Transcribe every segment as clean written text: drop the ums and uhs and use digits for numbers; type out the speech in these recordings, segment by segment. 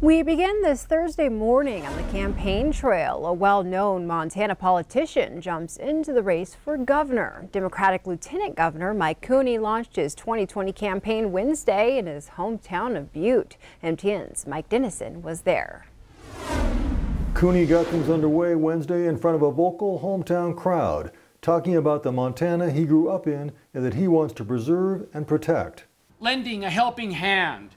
We begin this Thursday morning on the campaign trail. A well-known Montana politician jumps into the race for governor. Democratic Lieutenant Governor Mike Cooney launched his 2020 campaign Wednesday in his hometown of Butte. MTM's Mike Dennison was there. Cooney got things underway Wednesday in front of a vocal hometown crowd, talking about the Montana he grew up in and that he wants to preserve and protect. Lending a helping hand,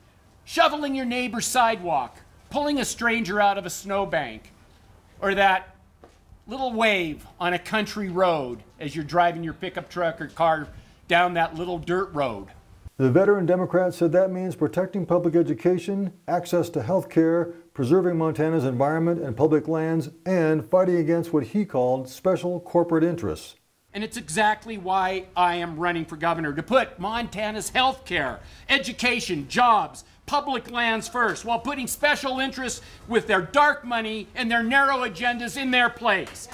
shoveling your neighbor's sidewalk, pulling a stranger out of a snowbank, or that little wave on a country road as you're driving your pickup truck or car down that little dirt road. The veteran Democrat said that means protecting public education, access to health care, preserving Montana's environment and public lands, and fighting against what he called special corporate interests. And it's exactly why I am running for governor, to put Montana's health care, education, jobs, public lands first, while putting special interests with their dark money and their narrow agendas in their place.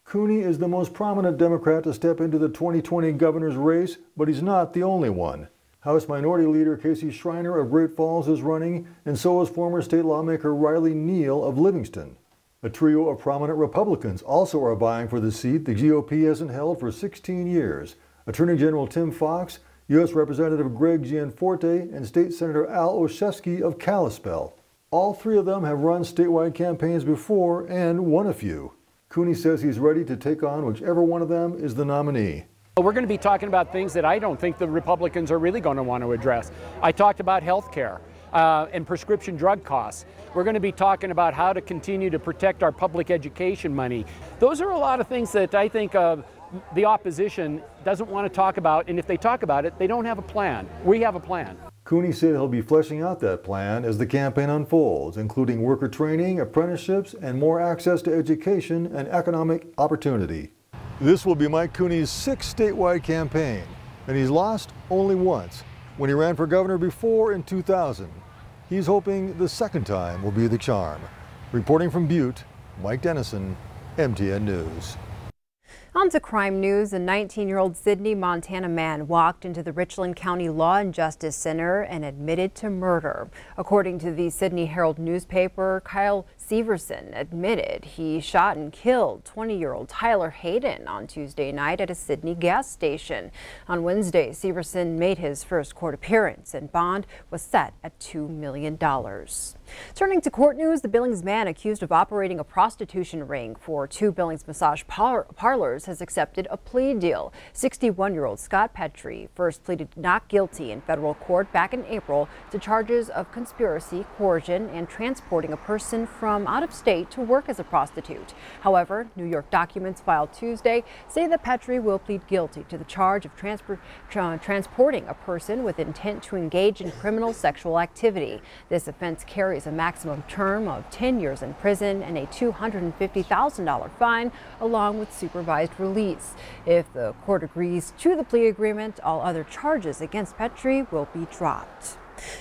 Cooney is the most prominent Democrat to step into the 2020 governor's race, but he's not the only one. House Minority Leader Casey Schreiner of Great Falls is running, and so is former state lawmaker Riley Neal of Livingston. A trio of prominent Republicans also are vying for the seat the GOP hasn't held for 16 years. Attorney General Tim Fox, U.S. Representative Greg Gianforte, and State Senator Al Olszewski of Kalispell. All three of them have run statewide campaigns before and won a few. Cooney says he's ready to take on whichever one of them is the nominee. We're going to be talking about things that I don't think the Republicans are really going to want to address. I talked about health care and prescription drug costs. We're going to be talking about how to continue to protect our public education money. Those are a lot of things that I think the opposition doesn't want to talk about, and if they talk about it, they don't have a plan. We have a plan. Cooney said he'll be fleshing out that plan as the campaign unfolds, including worker training, apprenticeships, and more access to education and economic opportunity. This will be Mike Cooney's 6th statewide campaign, and he's lost only once, when he ran for governor before in 2000. He's hoping the second time will be the charm. Reporting from Butte, Mike Dennison, MTN News. On to crime news. A 19-year-old Sidney, Montana man walked into the Richland County Law and Justice Center and admitted to murder. According to the Sidney Herald newspaper, Kyle Severson admitted he shot and killed 20-year-old Tyler Hayden on Tuesday night at a Sidney gas station. On Wednesday, Severson made his first court appearance and bond was set at $2 million. Turning to court news, the Billings man accused of operating a prostitution ring for 2 Billings massage parlors has accepted a plea deal. 61-year-old Scott Petri first pleaded not guilty in federal court back in April to charges of conspiracy, coercion, and transporting a person from out of state to work as a prostitute. However, New York documents filed Tuesday say that Petri will plead guilty to the charge of transporting a person with intent to engage in criminal sexual activity. This offense carries a maximum term of 10 years in prison and a $250,000 fine, along with supervised release. If the court agrees to the plea agreement, all other charges against Petri will be dropped.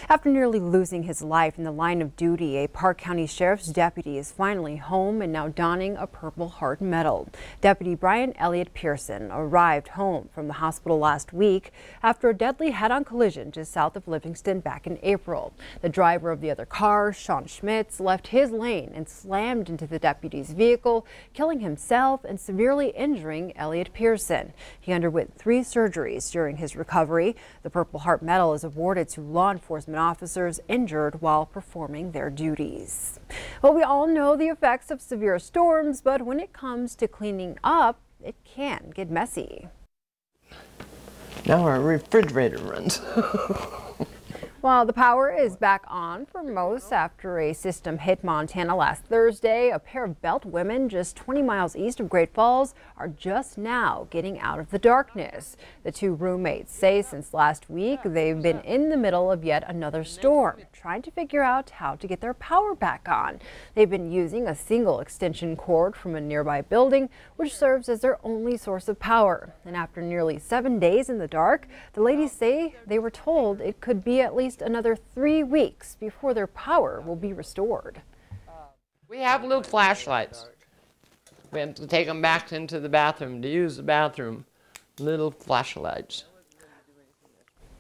After nearly losing his life in the line of duty, a Park County Sheriff's deputy is finally home and now donning a Purple Heart medal. Deputy Brian Elliott Pearson arrived home from the hospital last week after a deadly head-on collision just south of Livingston back in April. The driver of the other car, Sean Schmitz, left his lane and slammed into the deputy's vehicle, killing himself and severely injuring Elliott Pearson. He underwent 3 surgeries during his recovery. The Purple Heart medal is awarded to law enforcement officers injured while performing their duties. Well, we all know the effects of severe storms, but when it comes to cleaning up, it can get messy. Now our refrigerator runs. While the power is back on for most after a system hit Montana last Thursday, a pair of Belt women just 20 miles east of Great Falls are just now getting out of the darkness. The 2 roommates say since last week they've been in the middle of yet another storm, trying to figure out how to get their power back on. They've been using a single extension cord from a nearby building, which serves as their only source of power. And after nearly 7 days in the dark, the ladies say they were told it could be at least another 3 weeks before their power will be restored. We have little flashlights. We have to take them back into the bathroom to use the bathroom. Little flashlights.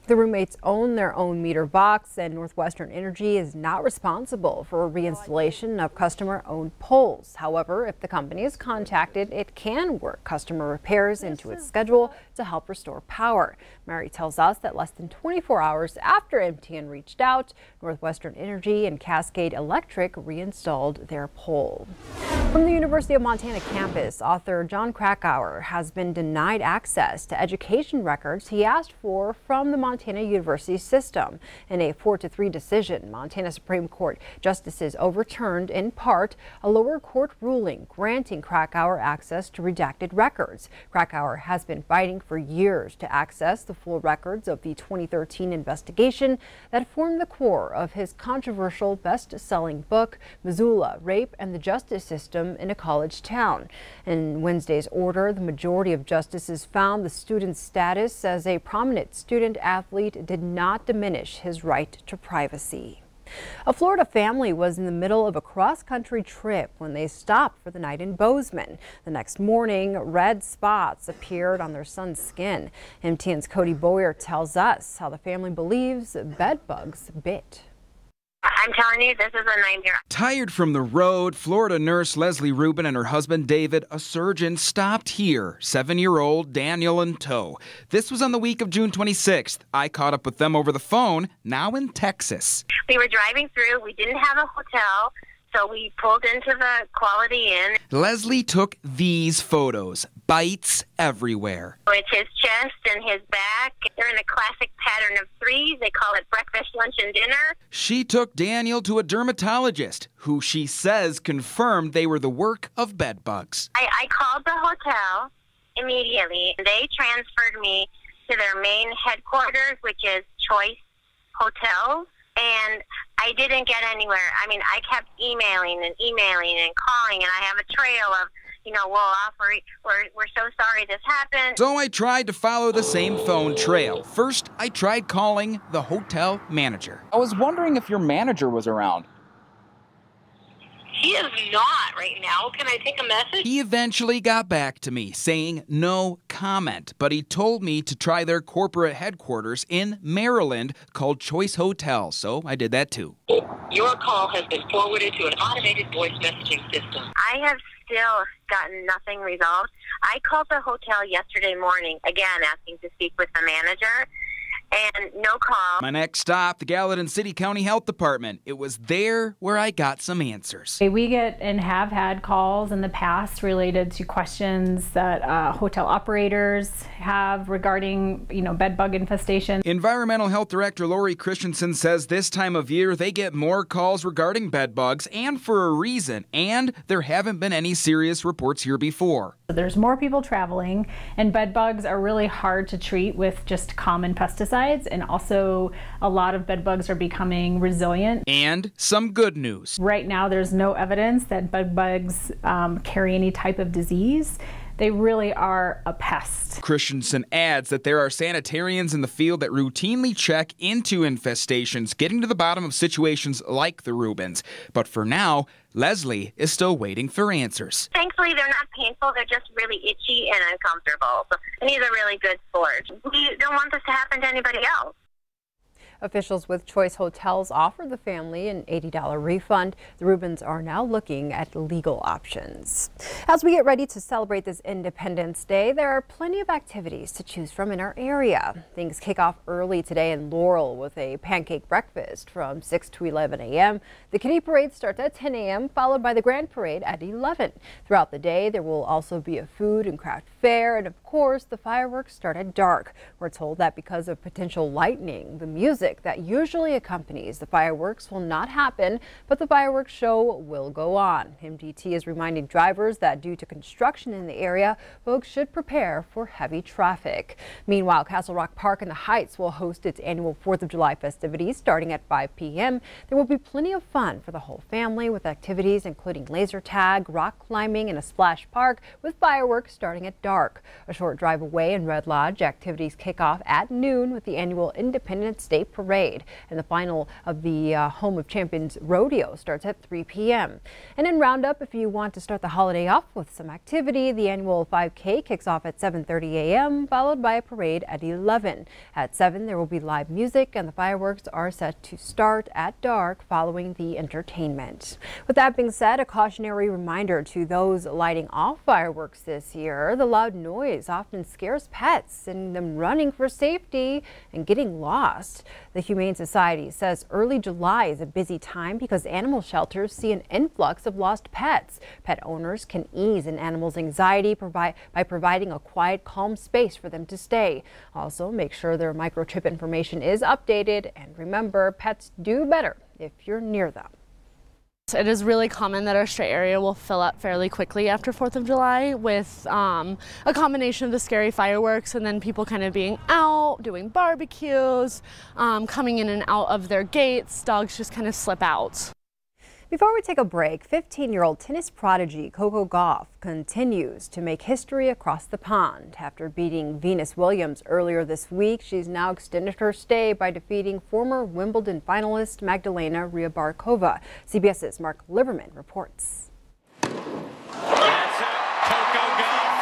The roommates own their own meter box, and Northwestern Energy is not responsible for reinstallation of customer-owned poles. However, if the company is contacted, it can work customer repairs into its schedule to help restore power. Mary tells us that less than 24 hours after MTM reached out, Northwestern Energy and Cascade Electric reinstalled their pole. From the University of Montana campus, author John Krakauer has been denied access to education records he asked for from the Montana University system. In a 4-3 decision, Montana Supreme Court justices overturned, in part, a lower court ruling granting Krakauer access to redacted records. Krakauer has been fighting for years to access the full records of the 2013 investigation that formed the core of his controversial best-selling book, Missoula, Rape and the Justice System in a College Town. In Wednesday's order, the majority of justices found the student's status as a prominent student athlete did not diminish his right to privacy. A Florida family was in the middle of a cross-country trip when they stopped for the night in Bozeman. The next morning, red spots appeared on their son's skin. MTM's Cody Boyer tells us how the family believes bed bugs bit. I'm telling you, this is a nightmare. Tired from the road, Florida nurse Leslie Rubin and her husband David, a surgeon, stopped here, 7-year-old Daniel in tow. This was on the week of June 26th. I caught up with them over the phone, now in Texas. We were driving through. We didn't have a hotel, so we pulled into the Quality Inn. Leslie took these photos. Bites everywhere. It's his chest and his back. They're in a classic pattern of threes. They call it breakfast, lunch, and dinner. She took Daniel to a dermatologist, who she says confirmed they were the work of bed bugs. I called the hotel immediately. They transferred me to their main headquarters, which is Choice Hotels. And I didn't get anywhere. I mean, I kept emailing and calling, and I have a trail of, we're so sorry this happened. So I tried to follow the same phone trail. First, I tried calling the hotel manager. I was wondering if your manager was around. He is not right now. Can I take a message? He eventually got back to me, saying no comment, but he told me to try their corporate headquarters in Maryland called Choice Hotels, so I did that too. Your call has been forwarded to an automated voice messaging system. I have still gotten nothing resolved. I called the hotel yesterday morning, again asking to speak with the manager, and no call. My next stop, the Gallatin City County Health Department. It was there where I got some answers. We get and have had calls in the past related to questions that hotel operators have regarding, bed bug infestation. Environmental Health Director Lori Christensen says this time of year they get more calls regarding bed bugs, and for a reason, and there haven't been any serious reports here before. There's more people traveling, and bed bugs are really hard to treat with just common pesticides, and also a lot of bed bugs are becoming resilient. And some good news. Right now there's no evidence that bed bugs carry any type of disease. They really are a pest. Christensen adds that there are sanitarians in the field that routinely check into infestations, getting to the bottom of situations like the Rubins. But for now, Leslie is still waiting for answers. Thankfully, they're not painful. They're just really itchy and uncomfortable. And he's a really good sport. We don't want this to happen to anybody else. Officials with Choice Hotels offered the family an $80 refund. The Rubins are now looking at legal options. As we get ready to celebrate this Independence Day, there are plenty of activities to choose from in our area. Things kick off early today in Laurel with a pancake breakfast from 6 to 11 a.m. The Kitty Parade starts at 10 a.m., followed by the Grand Parade at 11. Throughout the day, there will also be a food and craft fair, and of course, the fireworks start at dark. We're told that because of potential lightning, the music that usually accompanies the fireworks will not happen, but the fireworks show will go on. MDT is reminding drivers that due to construction in the area, folks should prepare for heavy traffic. Meanwhile, Castle Rock Park in the Heights will host its annual 4th of July festivities starting at 5 p.m. There will be plenty of fun for the whole family with activities including laser tag, rock climbing, and a splash park with fireworks starting at dark. A short drive away in Red Lodge, activities kick off at noon with the annual Independence Day parade. And the final of the Home of Champions rodeo starts at 3 p.m. And in Roundup, if you want to start the holiday off with some activity, the annual 5K kicks off at 7:30 a.m., followed by a parade at 11. At 7, there will be live music, and the fireworks are set to start at dark following the entertainment. With that being said, a cautionary reminder to those lighting off fireworks this year. The loud noise often scares pets, sending them running for safety and getting lost. The Humane Society says early July is a busy time because animal shelters see an influx of lost pets. Pet owners can ease an animal's anxiety by providing a quiet, calm space for them to stay. Also, make sure their microchip information is updated, and remember, pets do better if you're near them. It is really common that our stray area will fill up fairly quickly after 4th of July with a combination of the scary fireworks and then people kind of being out, doing barbecues, coming in and out of their gates. Dogs just kind of slip out. Before we take a break, 15-year-old tennis prodigy Coco Gauff continues to make history across the pond. After beating Venus Williams earlier this week, she's now extended her stay by defeating former Wimbledon finalist Magdalena Rybarkova. CBS's Mark Liverman reports. That's it. Coco Gauff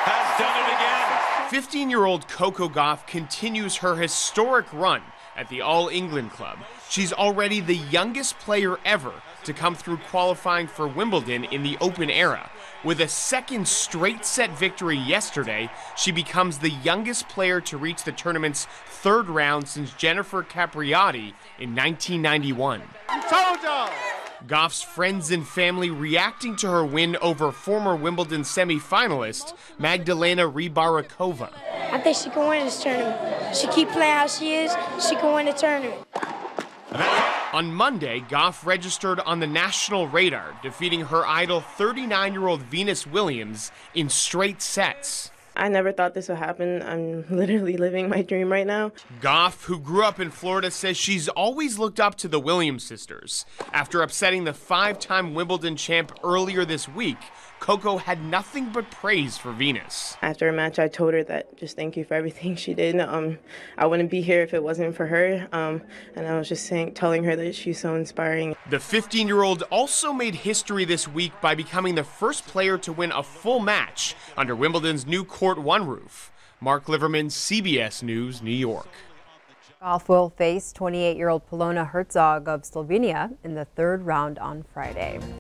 has done it again. 15-year-old Coco Gauff continues her historic run at the All England Club. She's already the youngest player ever to come through qualifying for Wimbledon in the Open era. With a second straight set victory yesterday, she becomes the youngest player to reach the tournament's third round since Jennifer Capriati in 1991. Gauff's friends and family reacting to her win over former Wimbledon semi-finalist Magdalena Rybarkova. I think she can win this tournament. She keep playing how she is, she can win the tournament. On Monday, Gauff registered on the national radar, defeating her idol 39-year-old Venus Williams in straight sets. I never thought this would happen. I'm literally living my dream right now. Gauff, who grew up in Florida, says she's always looked up to the Williams sisters. After upsetting the 5-time Wimbledon champ earlier this week, Coco had nothing but praise for Venus. After a match, I told her that just thank you for everything she did. I wouldn't be here if it wasn't for her. And I was just telling her that she's so inspiring. The 15-year-old also made history this week by becoming the first player to win a full match under Wimbledon's new Court 1 roof. Mark Liverman, CBS News, New York. Gauff will face 28-year-old Polona Herzog of Slovenia in the third round on Friday.